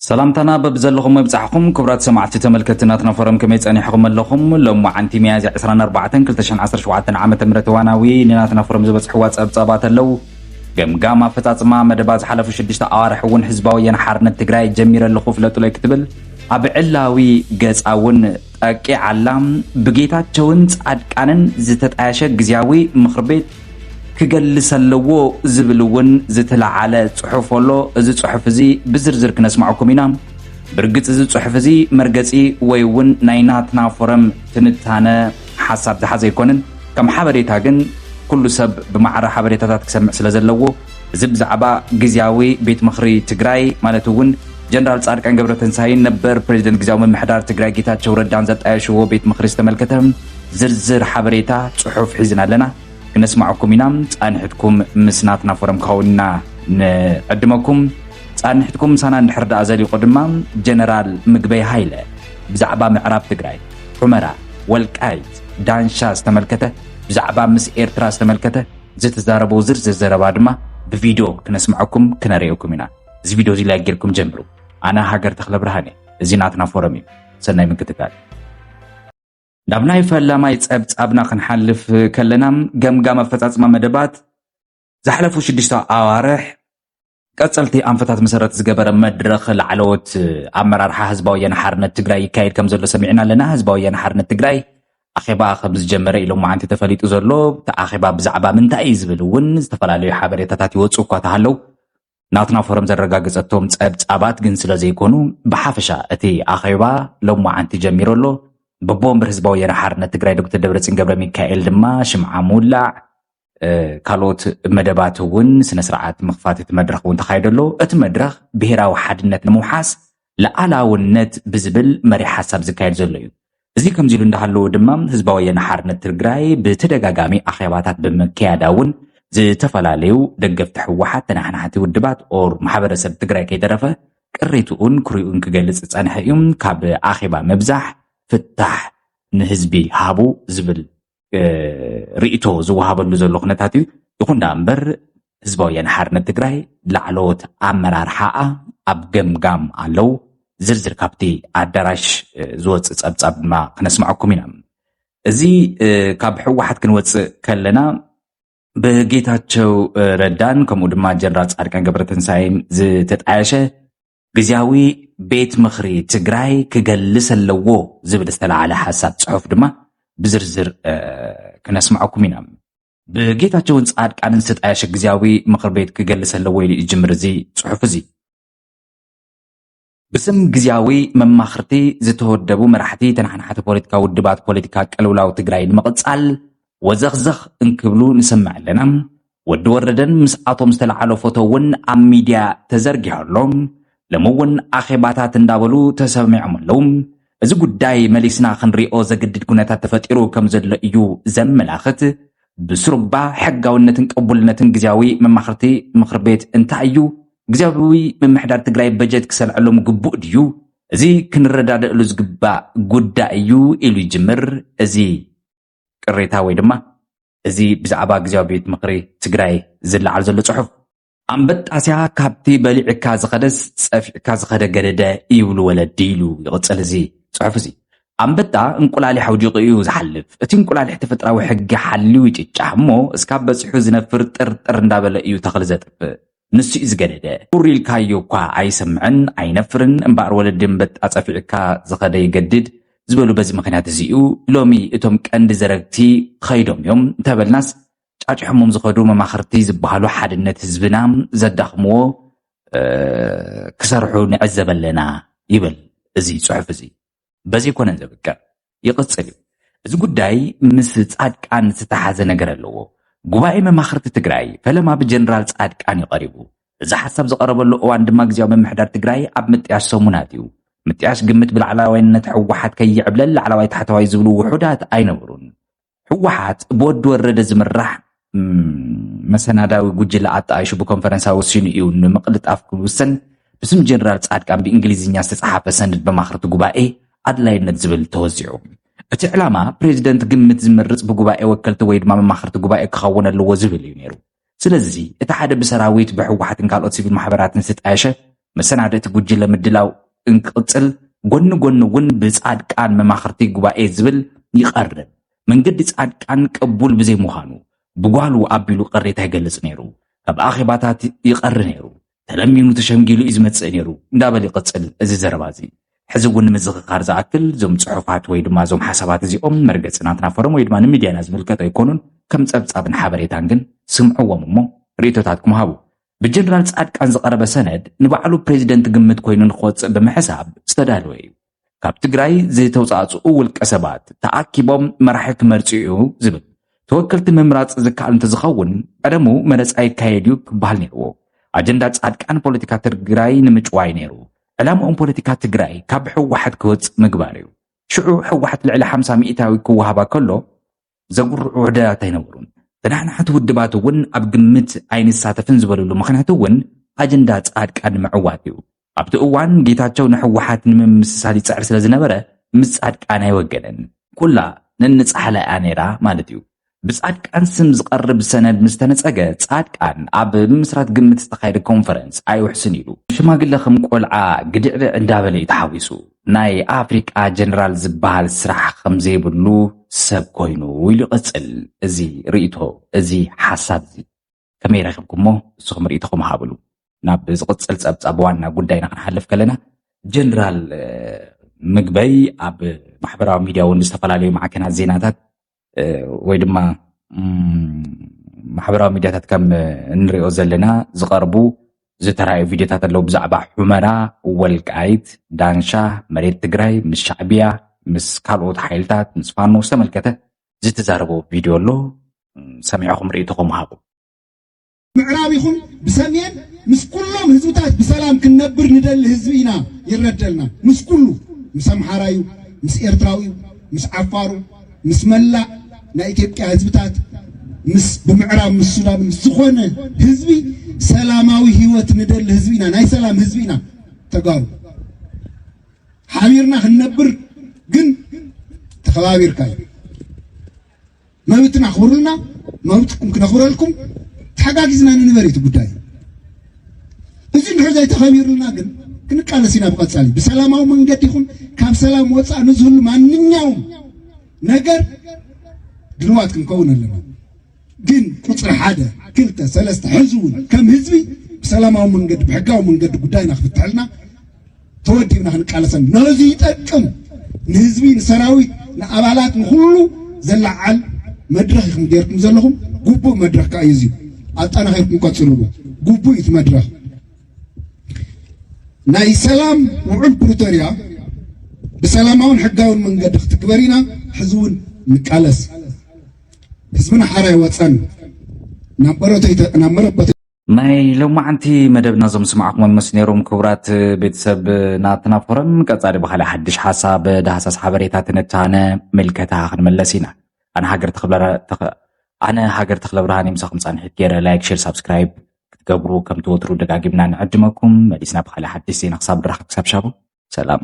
سلامتنا ببزلكم مبصحكم كبرات سمعت تملكتنا تنفرم كما يصنيحكم لكم لما عنتي ميازي 24 2017 عام تمرتواناوي ننا تنفرم زبصح واتساب صابات لو قمقام فتصما مدباز حلف شدشت اوارح ون حزباويا حرنت تግራይ جمير لخوف لطلي كتبل اب علاوي ገጻውን ጠቂ ዓላም ብጌታቸውን ጻድቃንን ዝተጣያሸ ግዝያዊ ምክር ቤት ክገልሰለዎ ዝብልውን ዝተላዓለ ጽሑፍ ኣሎ እዚ ጽሑፍ እዚ ብዝርዝር ክነስማዓኩም ኢና ብርግጽ እዚ ጽሑፍ እዚ መርገጺ ወይ ውን ናይናትና ፎረም ትንታነ ሓሳብ ዝሓዘ ይኮንን ከም ሓበሬታ ግን ኩሉ ሰብ ብማዕረ ሓበሬታታት ክሰምዕ ስለ ዘለዎ እዚ ብዛዕባ ግዝያዊ ቤት ምክሪ ትግራይ ማለት ውን ጀነራል ጻድቃን ገብረተንሳይ ነበር ፕሬዝዳንት ግዝያዊ ምምሕዳር ትግራይ ጌታቸው ረዳን ዘጣየሽዎ ቤት ምክሪ ዝተመልከተ ዝርዝር ሓበሬታ ጽሑፍ ሒዝና ኣለና نسمعكم ينام صانحتكم مسناتنا فورم كوننا نقدمكم صانحتكم سنه نحرد ازلي قدما جنرال مغبي هايله بزعبا معراب تግራይ حمرا والقايت دانشا استملكته بزعبا مس ايرترا استملكته زتزاربو زرزر زربا دما بفيديو كنسمعكم كنريكم ينا زي فيديو زي لاغيركم جنبرو انا هاجر تخله برهاني زيناتنا فورم سناي منكتكال دابناي فلما يتصابنا خنحلف كلنا قمقام فتصما مدبات زحلفو شدشتا اوارح قصلتي انفتات مسرت زغبر مدرخ العلوت امرار حزباويا حرنت تግራይ يكايد كم زلو سمعنا لنا حزباويا حرنت تግራይ اخيبا خبز جمره الى ما انت تفليطو زلو تاخيبا بزعبا منتاي زبل ون استفلالي حبريتات يوصو اكو تحلو ناتنا فورم زرغاغصتهم صابات ግን ስለዘይኮኑ بحافشا اتي اخيبا لو ما انت جميرلو ببومبر حزباويا حرنت تግራይ دكتور دبرጽዮን ገብረ ሚካኤል ድማ ሽምዓ ሙላዕ ካልኦት መደባት ውን ስነ ስርዓት መኽፋት መድረኽ ውን ተኻይደሎ እቲ መድረኽ ብሄራዊ ሓድነት ንምውሓስ ለዓላውነት ብዝብል መሪ ሓሳብ ዝካየድ ዘሎ እዩ እዚ ከምዚ ኢሉ እንዳሃለዎ ድማ ህዝባውያን ሓርነት ትግራይ ብተደጋጋሚ ኣኼባታት ብምክያዳውን ዝተፈላለዩ ደገፍቲ ሕወሓት ተናሕናሕቲ ውድባት ኦር ማሕበረሰብ ትግራይ ከይተረፈ ቅሬቱን ክሪኡን ክገልጽ ጸንሐ እዩ ካብ ኣኼባ መብዛሕ ፍታሕ ንህዝቢ ሃቡ ዝብል ርእቶ ዝወሃበሉ ዘሎ ኩነታት እዩ ይኹን ዳምበር ህዝባውያን ሓርነት ትግራይ ላዕለዎት ኣመራርሓ ኣብ ገምጋም ኣለው ዝርዝር ካብቲ ኣዳራሽ ዝወፅእ ጸብጻብ ድማ ክነስማዓኩም ኢና እዚ ካብ ሕወሓት ክንወፅእ ከለና ብጌታቸው ረዳን ከምኡ ድማ ጀነራል ጻድቃን ገብረተንሳይን ዝተጣየሸ ግዝያዊ ቤት ምክሪ ትግራይ ክገልሰለዎ ዝብል ዝተላዓለ ሓሳብ ጽሑፍ ድማ بزرزر كنسمعكم هنا بጌታቸውን ጻድቃንን ዝተጣየሸ ግዝያዊ ምክር ቤት ክገልሰለዎ ኢሉ ይጅምር እዚ ጽሑፍ እዚ بسم ግዝያዊ መማኽርቲ ዝተወደቡ መራሕቲ ተናሕናሕቲ ፖለቲካ ውድባት ፖለቲካ ቀልውላው ትግራይ ንምቕጻል ወዘኽዘኽ እንክብሉ ንሰምዕ ኣለና ወዲ ወረደን ምስ ኣቶም ዝተላዓለ ፎቶ ውን ኣብ ሚድያ ተዘርጊሖሎም ለምውን ኣኼባታት እንዳበሉ ተሰሚዖም ኣለዉ እዚ ጉዳይ መሊስና ክንሪኦ ዘግድድ ኩነታት ተፈጢሩ ከም ዘሎ እዩ ዘመላኽት ብስሩባ ሕጋውነትን ቅቡልነትን ግዝያዊ መማኽርቲ ምክር ቤት እንታይ እዩ ግዝያዊ ምምሕዳር ትግራይ በጀት ክሰልዐሎም ግቡእ ድዩ እዚ ክንረዳድእሉ ዝግባእ ጉዳይ እዩ ኢሉ ይጅምር እዚ ቅሬታ ወይ ድማ እዚ ብዛዕባ ግዝያዊ ቤት ምክሪ ትግራይ ዝለዓል ዘሎ ጽሑፍ ኣንበጣስያ ካብቲ በሊዕካ ዝኸደስ ጸፊዕካ ዝኸደ ገደደ ይብሉ ወለዲ ኢሉ ይቕጽል እዚ ጽሑፍ እዚ ኣንበጣ እንቁላሊሕ ኣውዲቑ እዩ ዝሓልፍ እቲ እንቁላሊሕ ተፈጥራዊ ሕጊ ሓልዩ ይጭጫሕ እሞ እስካብ በፂሑ ዝነፍር ጥርጥር እንዳበለ እዩ ተኽሊ ዘጥፍእ ንሱ እዩ ዝገደደ ቁሪልካዮ እኳ ኣይሰምዕን ኣይነፍርን እምበኣር ወለዲ ኣንበጣ ጸፊዕካ ዝኸደ ይገድድ ዝበሉ በዚ ምክንያት እዚ እዩ ሎሚ እቶም ቀንዲ ዘረግቲ ኸይዶም እዮም እንተበልናስ ጫጭሖሞም ዝኸዱ መማኽርቲ ዝበሃሉ ሓድነት ህዝብና ዘዳኽምዎ ክሰርሑ ንዕዘብ ኣለና ይብል እዚ ጽሑፍ እዚ በዚ ኮነን ዘብቅዕ ይቕጽል እዩ እዚ ጉዳይ ምስ ጻድቃን ዝተሓዘ ነገር ኣለዎ ጉባኤ መማኽርቲ ትግራይ ፈለማ ብጀነራል ጻድቃን ይቐሪቡ እዚ ሓሳብ ዝቐረበሉ እዋን ድማ ግዝያዊ ምምሕዳር ትግራይ ኣብ ምጥያሽ ሰሙናት እዩ ምጥያሽ ግምት ብላዕለዋይነት ሕወሓት ከይዕብለል ላዕለዋይ ታሕተዋይ ዝብሉ ውሑዳት ኣይነበሩን ሕወሓት ብወዲ ወረደ ዝምራሕ መሰናዳዊ ጉጅለ ኣጣይሹ ብኮንፈረንሳዊ ወሲኑ እዩ ንምቅልጣፍ ክውሰን ብስም ጀነራል ጻድቃን ብእንግሊዝኛ ዝተጻሓፈ ሰነድ በማኽርቲ ጉባኤ ኣድላይነት ዝብል ተወዚዑ እቲ ዕላማ ፕሬዝደንት ግምት ዝምርጽ ብጉባኤ ወከልቲ ወይ ድማ መማኽርቲ ጉባኤ ክኸውን ኣለዎ ዝብል እዩ ነይሩ ስለዚ እቲ ሓደ ብሰራዊት ብሕወሓትን ካልኦት ሲቪል ማሕበራትን ዝተጣየሸ መሰናደቲ ጉጅለ ምድላው እንቅፅል ጎን ውን ብጻድቃን መማኽርቲ ጉባኤ ዝብል ይቐርብ መንገዲ ጻድቃን ቅቡል ብዘይ ምዃኑ ብጓሉ ኣቢሉ ቅሬታ ይገልጽ ነይሩ ካብ ኣኼባታት ይቐር ነይሩ ተለሚኑ ተሸምጊሉ እዩ ዝመጽእ ነይሩ እንዳበለ ይቕጽል እዚ ዘረባ እዚ ሕዚ እውን ንምዝኽኻር ዝኣክል ዞም ጽሑፋት ወይ ድማ ዞም ሓሳባት እዚኦም መርገጽ ናትና ፎረም ወይ ድማ ንሚድያና ዝምልከቶ ኣይኮኑን ከም ጸብጻብን ሓበሬታን ግን ስምዕዎም እሞ ርእቶታትኩም ሃቡ ብጀነራል ጻድቃን ዝቐረበ ሰነድ ንባዕሉ ፕሬዚደንት ግምት ኮይኑ ንኽወፅእ ብምሕሳብ ዝተዳለወ እዩ ካብ ትግራይ ዝተውፃፅኡ ውልቀ ሰባት ተኣኪቦም መራሒ ክመርፁ እዩ ዝብል ተወከልቲ ምምራፅ ዝከኣል እንተዝኸውን ቀደሙ መረፃ ይካየድ እዩ ክበሃል ነይርዎ ኣጀንዳ ጻድቃን ፖለቲካ ትግራይ ንምጭዋይ ነይሩ ዕላምኦም ፖለቲካ ትግራይ ካብ ሕወሓት ክወፅእ ምግባር እዩ ሽዑ ሕወሓት ልዕሊ 50 ሚእታዊ ክወሃባ ከሎ ዘጉርዑ ውሕዳት ኣይነበሩን ተናሕናሕቲ ውድባት እውን ኣብ ግምት ኣይንሳተፍን ዝበልሉ ምክንያቱ እውን ኣጀንዳ ጻድቃን ምዕዋት እዩ ኣብቲ እዋን ጌታቸው ንሕወሓት ንምምስሳል ይፅዕር ስለ ዝነበረ ምስ ጻድቃን ኣይወገነን ኩላ ነንፃሕላ እያ ነይራ ማለት እዩ ብጻድቃን ስም ዝቐርብ ሰነድ ምስ ተነፀገ ጻድቃን ኣብ ምስራት ግምት ዝተኻየደ ኮንፈረንስ ኣይውሕስን ኢሉ ሽማግለ ከም ቆልዓ ግድዕብዕ እንዳበለ እዩ ተሓዊሱ ናይ ኣፍሪቃ ጀነራል ዝበሃል ስራሕ ከም ዘይብሉ ሰብ ኮይኑ ኢሉ ይቕፅል እዚ ርእቶ እዚ ሓሳብ እዚ ከመይ ረኺብኩሞ ንስኹም ርእቶኹም ሃብሉ ናብ ዝቕፅል ጸብጻብ ዋና ጉዳይና ክንሓልፍ ከለና ጀነራል ምግበይ ኣብ ማሕበራዊ ሚድያ እውን ዝተፈላለዩ ማዕከናት ዜናታት ወይ ድማ ማሕበራዊ ሚድያታት ከም እንሪኦ ዘለና ዝቐርቡ ዝተራእዩ ቪድዮታት ኣለዉ ብዛዕባ ሑመራ ወልቃይት ዳንሻ መሬት ትግራይ ምስ ሻዕብያ ምስ ካልኦት ሓይልታት ምስ ፋኖ ዝተመልከተ ዝተዛረቦ ቪድዮ ኣሎ ሰሚዕኹም ርእቶኹም ሃቡ ምዕራብ ይኹን ብሰሜን ምስ ኩሎም ህዝብታት ብሰላም ክንነብር ንደሊ ህዝቢ ኢና ይረደልና ምስ ኩሉ ምስ ኣምሓራዩ ምስ ኤርትራዊ ምስ ዓፋሩ ምስ መላእ ናይ ኢትዮጵያ ህዝብታት ምስ ብምዕራብ ምስ ሱዳን ምስ ዝኾነ ህዝቢ ሰላማዊ ህይወት ንደሊ ህዝቢ ኢና ናይ ሰላም ህዝቢ ኢና ተጋሩ ሓቢርና ክንነብር ግን ተኸባቢርካ መብትና ኣኽብሩልና መብትኩም ክነኽብረልኩም ተሓጋጊዝና ንንበር እቲ ጉዳይ እዚ ንድሕር ዘይተኸቢሩልና ግን ክንቃለስ ኢና ብቐጻሊ ብሰላማዊ መንገዲ ይኹን ካብ ሰላም ወፃእ ንዝህሉ ማንኛውም ነገር ድልዋት ክንከውን ኣለና ግን ቁፅሪ 1 2 3 ሕዝውን ከም ህዝቢ ብሰላማዊ መንገዲ ብሕጋዊ መንገዲ ጉዳይና ክፍትሐልና ተወዲብና ክንቃለሰን ነዚ ይጠቅም ንህዝቢ ንሰራዊት ንኣባላት ንኩሉ ዘለዓል መድረኽ ኢኹም ጌርኩም ዘለኹም ጉቡእ መድረኽ ከዓ እዩ ኣጣናኺርኩም ቀፅሉሉ ጉቡእ እቲ መድረኽ ናይ ሰላም ውዕል ፕሪቶሪያ ብሰላማውን ሕጋውን መንገዲ ክትግበር ኢና ሕዝውን ንቃለስ ህዝብና ሓራይ ወፀን ናበረበት ናይ ሎማዓንቲ መደብና ዞም ስማዕኩም መስ ነይሮም ክቡራት ቤተሰብ ናትና ፎረም ቀጻሊ ብኻልእ ሓድሽ ሓሳብ ዳሃሳስ ሓበሬታ ትንታነ ምልከታ ክንመለስ ኢና ኣነ ሃገር ተኽለ ብርሃን ምሳኹም ጻንሒት ገይረ ላይክ ሼር ሳብስክራይብ ክትገብሩ ከም ትወትሩ ደጋጊምና ንዕድመኩም መሊስና ብኻልእ ሓድሽ ዜና ክሳብ ድራኽ ክሳብ ሻቡ ሰላም